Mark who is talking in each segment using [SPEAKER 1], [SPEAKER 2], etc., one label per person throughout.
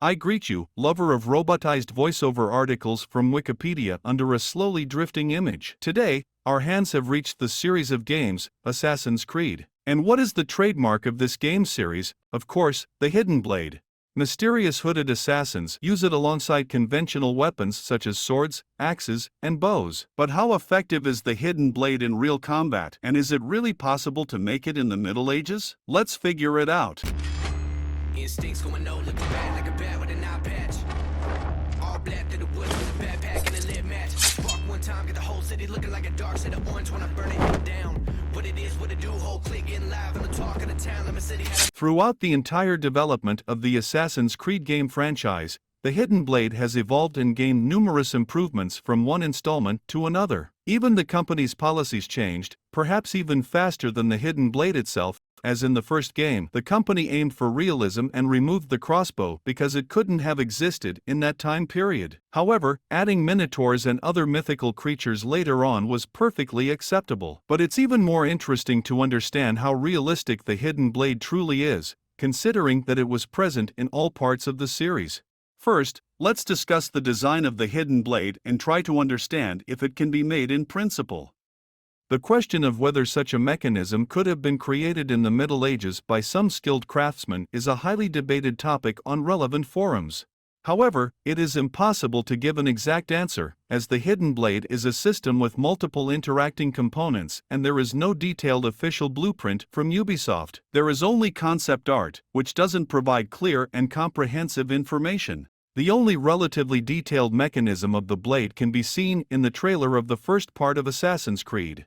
[SPEAKER 1] I greet you, lover of robotized voiceover articles from Wikipedia under a slowly drifting image. Today, our hands have reached the series of games, Assassin's Creed. And what is the trademark of this game series? Of course, the Hidden Blade. Mysterious hooded assassins use it alongside conventional weapons such as swords, axes, and bows. But how effective is the Hidden Blade in real combat? And is it really possible to make it in the Middle Ages? Let's figure it out.
[SPEAKER 2] Instincts going no looking bad like a bat with an eye patch. All black through the woods with a backpack and a lit match. Spark one time, get the whole city looking like a dark set of orange when I burn it down. What it is, what it do, whole clique getting live on the talk of the town. I'm a city.
[SPEAKER 1] Throughout the entire development of the Assassin's Creed game franchise, the Hidden Blade has evolved and gained numerous improvements from one installment to another. Even the company's policies changed, perhaps even faster than the Hidden Blade itself. As in the first game, the company aimed for realism and removed the crossbow because it couldn't have existed in that time period. However, adding minotaurs and other mythical creatures later on was perfectly acceptable. But it's even more interesting to understand how realistic the Hidden Blade truly is, considering that it was present in all parts of the series. First, let's discuss the design of the Hidden Blade and try to understand if it can be made in principle. The question of whether such a mechanism could have been created in the Middle Ages by some skilled craftsman is a highly debated topic on relevant forums. However, it is impossible to give an exact answer, as the Hidden Blade is a system with multiple interacting components and there is no detailed official blueprint from Ubisoft. There is only concept art, which doesn't provide clear and comprehensive information. The only relatively detailed mechanism of the blade can be seen in the trailer of the first part of Assassin's Creed.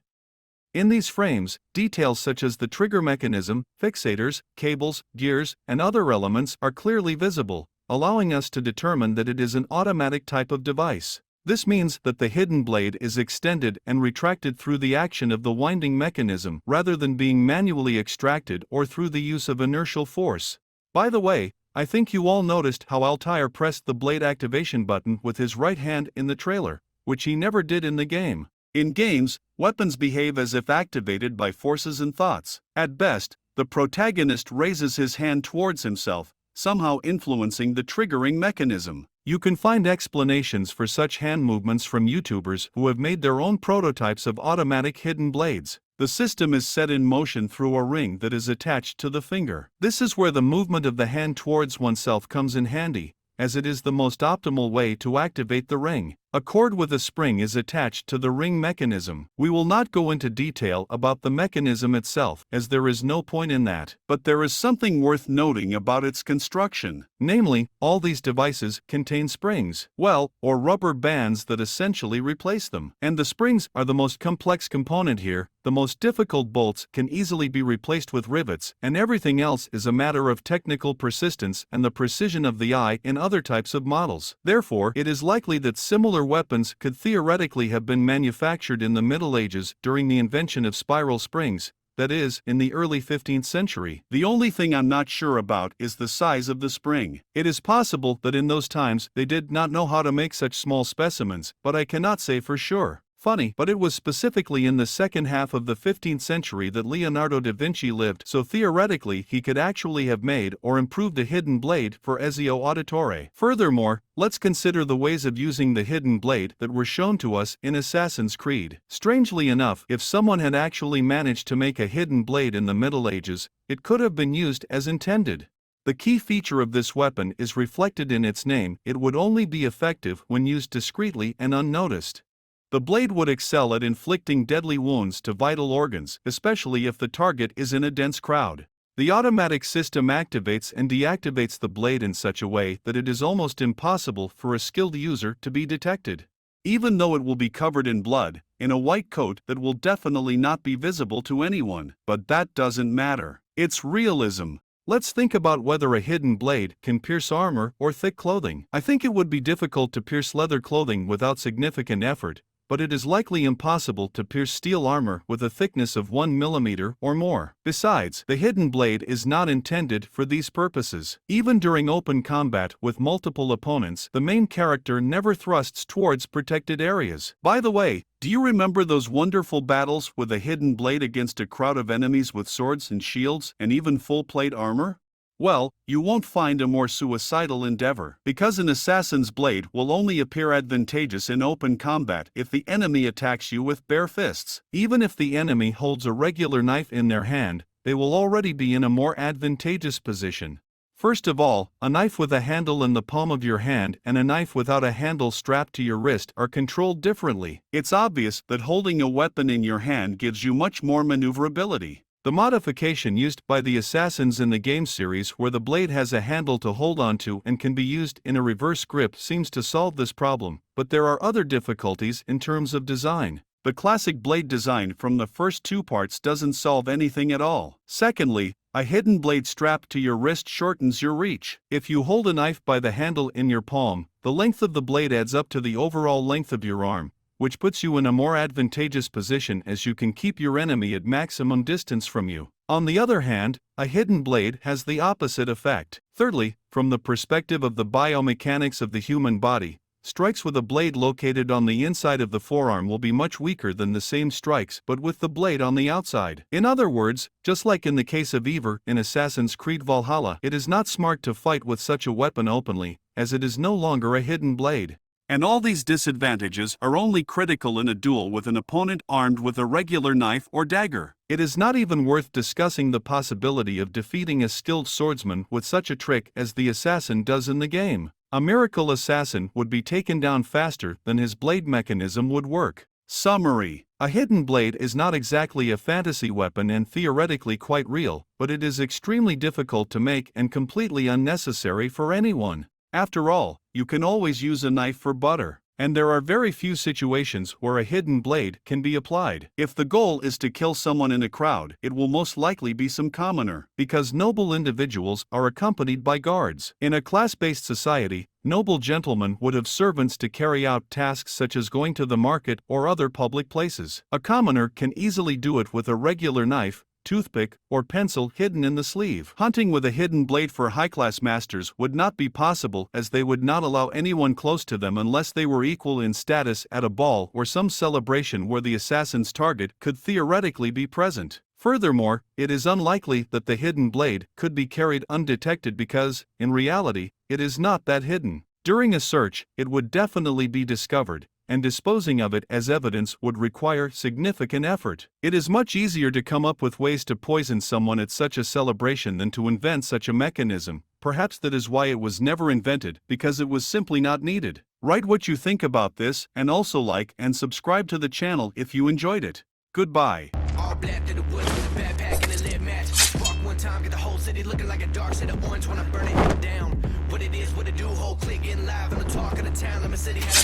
[SPEAKER 1] In these frames, details such as the trigger mechanism, fixators, cables, gears, and other elements are clearly visible, allowing us to determine that it is an automatic type of device. This means that the Hidden Blade is extended and retracted through the action of the winding mechanism rather than being manually extracted or through the use of inertial force. By the way, I think you all noticed how Altair pressed the blade activation button with his right hand in the trailer, which he never did in the game. In games, weapons behave as if activated by forces and thoughts. At best, the protagonist raises his hand towards himself, somehow influencing the triggering mechanism. You can find explanations for such hand movements from YouTubers who have made their own prototypes of automatic hidden blades. The system is set in motion through a ring that is attached to the finger. This is where the movement of the hand towards oneself comes in handy, as it is the most optimal way to activate the ring. A cord with a spring is attached to the ring mechanism. We will not go into detail about the mechanism itself, as there is no point in that. But there is something worth noting about its construction. Namely, all these devices contain springs, or rubber bands that essentially replace them. And the springs are the most complex component here. The most difficult bolts can easily be replaced with rivets, and everything else is a matter of technical persistence and the precision of the eye in other types of models. Therefore, it is likely that similar weapons could theoretically have been manufactured in the Middle Ages during the invention of spiral springs, that is, in the early 15th century. The only thing I'm not sure about is the size of the spring. It is possible that in those times they did not know how to make such small specimens, but I cannot say for sure. Funny, but it was specifically in the second half of the 15th century that Leonardo da Vinci lived, so theoretically he could actually have made or improved a hidden blade for Ezio Auditore. Furthermore, let's consider the ways of using the hidden blade that were shown to us in Assassin's Creed. Strangely enough, if someone had actually managed to make a hidden blade in the Middle Ages, it could have been used as intended. The key feature of this weapon is reflected in its name. It would only be effective when used discreetly and unnoticed. The blade would excel at inflicting deadly wounds to vital organs, especially if the target is in a dense crowd. The automatic system activates and deactivates the blade in such a way that it is almost impossible for a skilled user to be detected. Even though it will be covered in blood, in a white coat that will definitely not be visible to anyone. But that doesn't matter. It's realism. Let's think about whether a hidden blade can pierce armor or thick clothing. I think it would be difficult to pierce leather clothing without significant effort, but it is likely impossible to pierce steel armor with a thickness of 1 mm or more. Besides, the hidden blade is not intended for these purposes. Even during open combat with multiple opponents, the main character never thrusts towards protected areas. By the way, do you remember those wonderful battles with a hidden blade against a crowd of enemies with swords and shields and even full plate armor? Well, you won't find a more suicidal endeavor, because an assassin's blade will only appear advantageous in open combat if the enemy attacks you with bare fists. Even if the enemy holds a regular knife in their hand, they will already be in a more advantageous position. First of all, a knife with a handle in the palm of your hand and a knife without a handle strapped to your wrist are controlled differently. It's obvious that holding a weapon in your hand gives you much more maneuverability. The modification used by the assassins in the game series where the blade has a handle to hold onto and can be used in a reverse grip seems to solve this problem, but there are other difficulties in terms of design. The classic blade design from the first two parts doesn't solve anything at all. Secondly, a hidden blade strapped to your wrist shortens your reach. If you hold a knife by the handle in your palm, the length of the blade adds up to the overall length of your arm, which puts you in a more advantageous position as you can keep your enemy at maximum distance from you. On the other hand, a hidden blade has the opposite effect. Thirdly, from the perspective of the biomechanics of the human body, strikes with a blade located on the inside of the forearm will be much weaker than the same strikes but with the blade on the outside. In other words, just like in the case of Eivor in Assassin's Creed Valhalla, it is not smart to fight with such a weapon openly, as it is no longer a hidden blade. And all these disadvantages are only critical in a duel with an opponent armed with a regular knife or dagger. It is not even worth discussing the possibility of defeating a skilled swordsman with such a trick as the assassin does in the game. A miracle assassin would be taken down faster than his blade mechanism would work. Summary: a hidden blade is not exactly a fantasy weapon and theoretically quite real, but it is extremely difficult to make and completely unnecessary for anyone. After all, you can always use a knife for butter, and there are very few situations where a hidden blade can be applied. If the goal is to kill someone in a crowd, it will most likely be some commoner, because noble individuals are accompanied by guards. In a class-based society, noble gentlemen would have servants to carry out tasks such as going to the market or other public places. A commoner can easily do it with a regular knife, toothpick, or pencil hidden in the sleeve. Hunting with a hidden blade for high-class masters would not be possible as they would not allow anyone close to them unless they were equal in status at a ball or some celebration where the assassin's target could theoretically be present. Furthermore, it is unlikely that the hidden blade could be carried undetected because, in reality, it is not that hidden. During a search, it would definitely be discovered, and disposing of it as evidence would require significant effort. It is much easier to come up with ways to poison someone at such a celebration than to invent such a mechanism. Perhaps that is why it was never invented, because it was simply not needed. Write what you think about this, and also like and subscribe to the channel if you enjoyed it. Goodbye.
[SPEAKER 2] All black through the woods with a backpack and a lit match. Spark one time, get the whole city looking like a dark set of orange when I burn it down. What it is, what it do, whole clique getting live on the talk of the town. Let me city had a